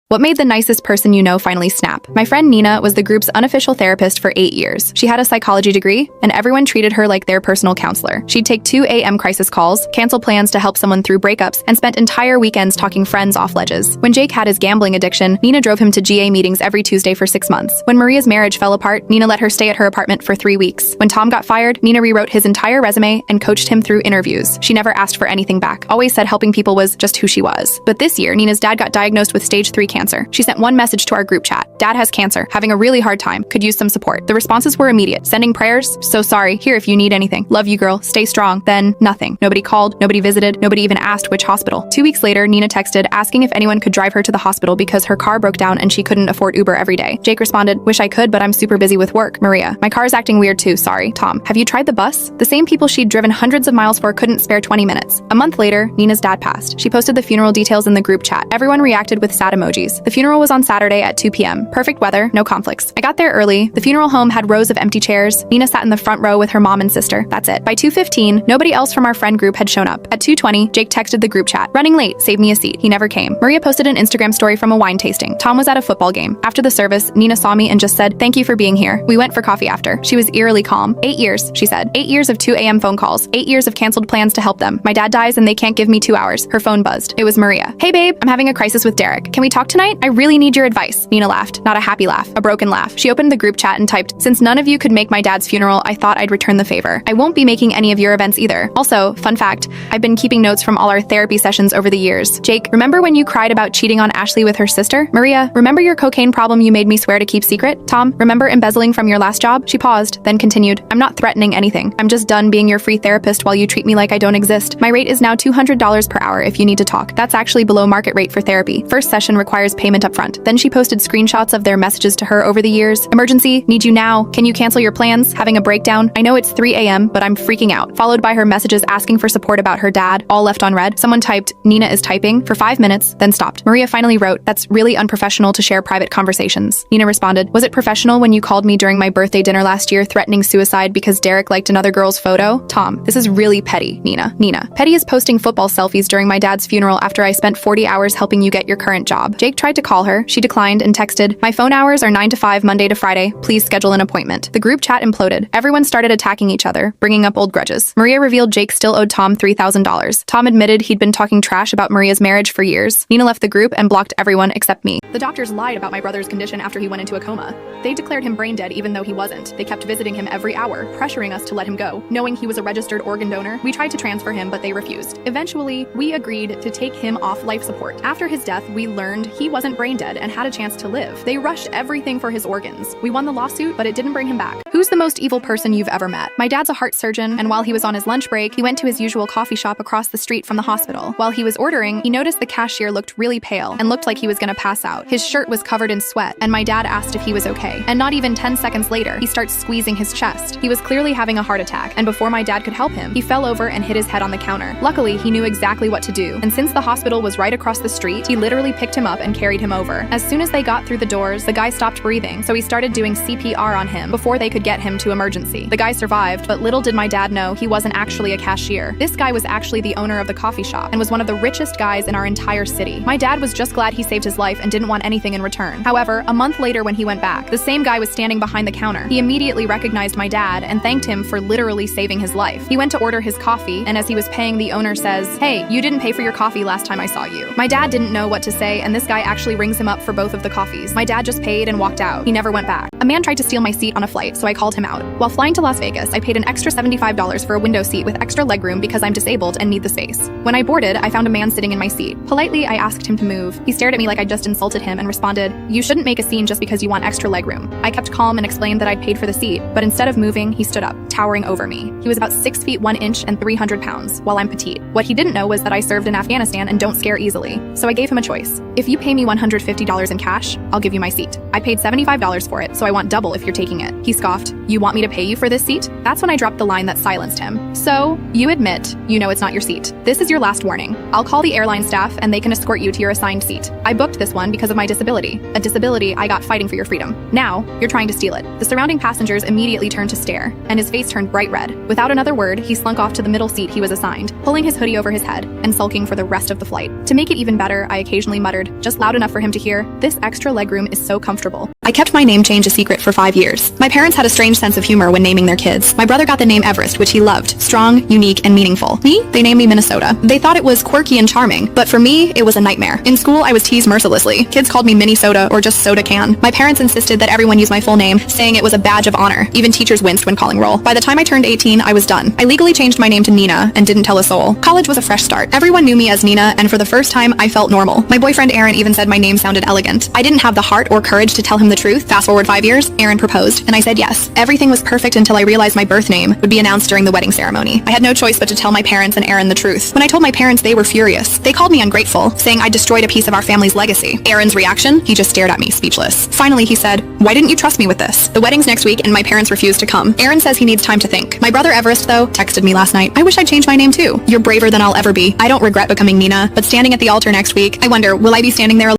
What made the nicest person you know finally snap? My friend Nina was the group's unofficial therapist for 8 years. She had a psychology degree, and everyone treated her like their personal counselor. She'd take 2 a.m. crisis calls, cancel plans to help someone through breakups, and spent entire weekends talking friends off ledges. When Jake had his gambling addiction, Nina drove him to GA meetings every Tuesday for 6 months. When Maria's marriage fell apart, Nina let her stay at her apartment for 3 weeks. When Tom got fired, Nina rewrote his entire resume and coached him through interviews. She never asked for anything back, always said helping people was just who she was. But this year, Nina's dad got diagnosed with stage 3 cancer. She sent one message to our group chat. Dad has cancer, having a really hard time, could use some support. The responses were immediate. Sending prayers, so sorry, here if you need anything. Love you girl, stay strong. Then, nothing. Nobody called, nobody visited, nobody even asked which hospital. 2 weeks later, Nina texted asking if anyone could drive her to the hospital because her car broke down and she couldn't afford Uber every day. Jake responded, wish I could, but I'm super busy with work. Maria, my car's acting weird too, sorry. Tom, have you tried the bus? The same people she'd driven hundreds of miles for couldn't spare 20 minutes. A month later, Nina's dad passed. She posted the funeral details in the group chat. Everyone reacted with sad emojis. The funeral was on Saturday at 2 p.m. Perfect weather, no conflicts. I got there early. The funeral home had rows of empty chairs. Nina sat in the front row with her mom and sister. That's it. By 2:15, nobody else from our friend group had shown up. At 2:20, Jake texted the group chat. Running late, save me a seat. He never came. Maria posted an Instagram story from a wine tasting. Tom was at a football game. After the service, Nina saw me and just said, thank you for being here. We went for coffee after. She was eerily calm. 8 years, she said. 8 years of 2 a.m. phone calls. 8 years of canceled plans to help them. My dad dies and they can't give me 2 hours. Her phone buzzed. It was Maria. Hey babe, I'm having a crisis with Derek. Can we talk tonight? I really need your advice. Nina laughed. Not a happy laugh, a broken laugh. She opened the group chat and typed, since none of you could make my dad's funeral, I thought I'd return the favor. I won't be making any of your events either. Also, fun fact, I've been keeping notes from all our therapy sessions over the years. Jake, remember when you cried about cheating on Ashley with her sister? Maria, remember your cocaine problem you made me swear to keep secret? Tom, remember embezzling from your last job? She paused, then continued, I'm not threatening anything. I'm just done being your free therapist while you treat me like I don't exist. My rate is now $200 per hour if you need to talk. That's actually below market rate for therapy. First session requires payment upfront. Then she posted screenshots of their messages to her over the years. Emergency, need you now. Can you cancel your plans? Having a breakdown. I know it's 3 a.m., but I'm freaking out. Followed by her messages asking for support about her dad, all left on red. Someone typed, Nina is typing, for 5 minutes, then stopped. Maria finally wrote, that's really unprofessional to share private conversations. Nina responded, was it professional when you called me during my birthday dinner last year threatening suicide because Derek liked another girl's photo? Tom, this is really petty, Nina. Nina, petty is posting football selfies during my dad's funeral after I spent 40 hours helping you get your current job. Jake tried to call her. She declined and texted, my phone hours are 9 to 5 Monday to Friday. Please schedule an appointment. The group chat imploded. Everyone started attacking each other, bringing up old grudges. Maria revealed Jake still owed Tom $3,000. Tom admitted he'd been talking trash about Maria's marriage for years. Nina left the group and blocked everyone except me. The doctors lied about my brother's condition after he went into a coma. They declared him brain dead even though he wasn't. They kept visiting him every hour, pressuring us to let him go. Knowing he was a registered organ donor, we tried to transfer him, but they refused. Eventually, we agreed to take him off life support. After his death, we learned he wasn't brain dead and had a chance to live. They rushed everything for his organs. We won the lawsuit, but it didn't bring him back. Who's the most evil person you've ever met? My dad's a heart surgeon, and while he was on his lunch break, he went to his usual coffee shop across the street from the hospital. While he was ordering, he noticed the cashier looked really pale and looked like he was gonna pass out. His shirt was covered in sweat, and my dad asked if he was okay. And not even 10 seconds later, he starts squeezing his chest. He was clearly having a heart attack, and before my dad could help him, he fell over and hit his head on the counter. Luckily, he knew exactly what to do, and since the hospital was right across the street, he literally picked him up and carried him over. As soon as they got through the doors, the guy stopped breathing, so he started doing CPR on him before they could get him to emergency. The guy survived, but little did my dad know he wasn't actually a cashier. This guy was actually the owner of the coffee shop and was one of the richest guys in our entire city. My dad was just glad he saved his life and didn't want anything in return. However, a month later when he went back, the same guy was standing behind the counter. He immediately recognized my dad and thanked him for literally saving his life. He went to order his coffee, and as he was paying, the owner says, hey, you didn't pay for your coffee last time I saw you. My dad didn't know what to say, and this guy actually rings him up for both of the coffees. My dad just paid and walked out. He never went back. A man tried to steal my seat on a flight, so I called him out. While flying to Las Vegas, I paid an extra $75 for a window seat with extra legroom because I'm disabled and need the space. When I boarded, I found a man sitting in my seat. Politely, I asked him to move. He stared at me like I just insulted him and responded, you shouldn't make a scene just because you want extra legroom. I kept calm and explained that I'd paid for the seat, but instead of moving, he stood up, towering over me. He was about 6 feet 1 inch and 300 pounds, while I'm petite. What he didn't know was that I served in Afghanistan and don't scare easily. So I gave him a choice. If you pay me $150 in cash, I'll give you my seat. I paid $75 for it, so I want double if you're taking it. He scoffed, "You want me to pay you for this seat?" That's when I dropped the line that silenced him. "So, you admit, you know it's not your seat. This is your last warning. I'll call the airline staff and they can escort you to your assigned seat. I booked this one because of my disability, a disability I got fighting for your freedom. Now, you're trying to steal it." The surrounding passengers immediately turned to stare, and his face turned bright red. Without another word, he slunk off to the middle seat he was assigned, pulling his hoodie over his head and sulking for the rest of the flight. To make it even better, I occasionally muttered, just loud enough for him to hear, "This extra legroom is so comfortable." I kept my name change a secret for 5 years. My parents had a strange sense of humor when naming their kids. My brother got the name Everest, which he loved. Strong, unique, and meaningful. Me? They named me Minnesota. They thought it was quirky and charming, but for me, it was a nightmare. In school, I was teased mercilessly. Kids called me Minnesota or just Soda Can. My parents insisted that everyone use my full name, saying it was a badge of honor. Even teachers winced when calling roll. By the time I turned 18, I was done. I legally changed my name to Nina and didn't tell a soul. College was a fresh start. Everyone knew me as Nina, and for the first time, I felt normal. My boyfriend Aaron even said my name sounded elegant. I didn't have the heart or courage to tell him the truth. Fast forward 5 years, Aaron proposed, and I said yes. Everything was perfect until I realized my birth name would be announced during the wedding ceremony. I had no choice but to tell my parents and Aaron the truth. When I told my parents, they were furious. They called me ungrateful, saying I destroyed a piece of our family's legacy. Aaron's reaction? He just stared at me, speechless. Finally, he said, "Why didn't you trust me with this?" The wedding's next week, and my parents refused to come. Aaron says he needs time to think. My brother Everest, though, texted me last night. "I wish I'd changed my name too. You're braver than I'll ever be. I don't regret becoming Nina, but standing at the altar next week, I wonder, will I be standing there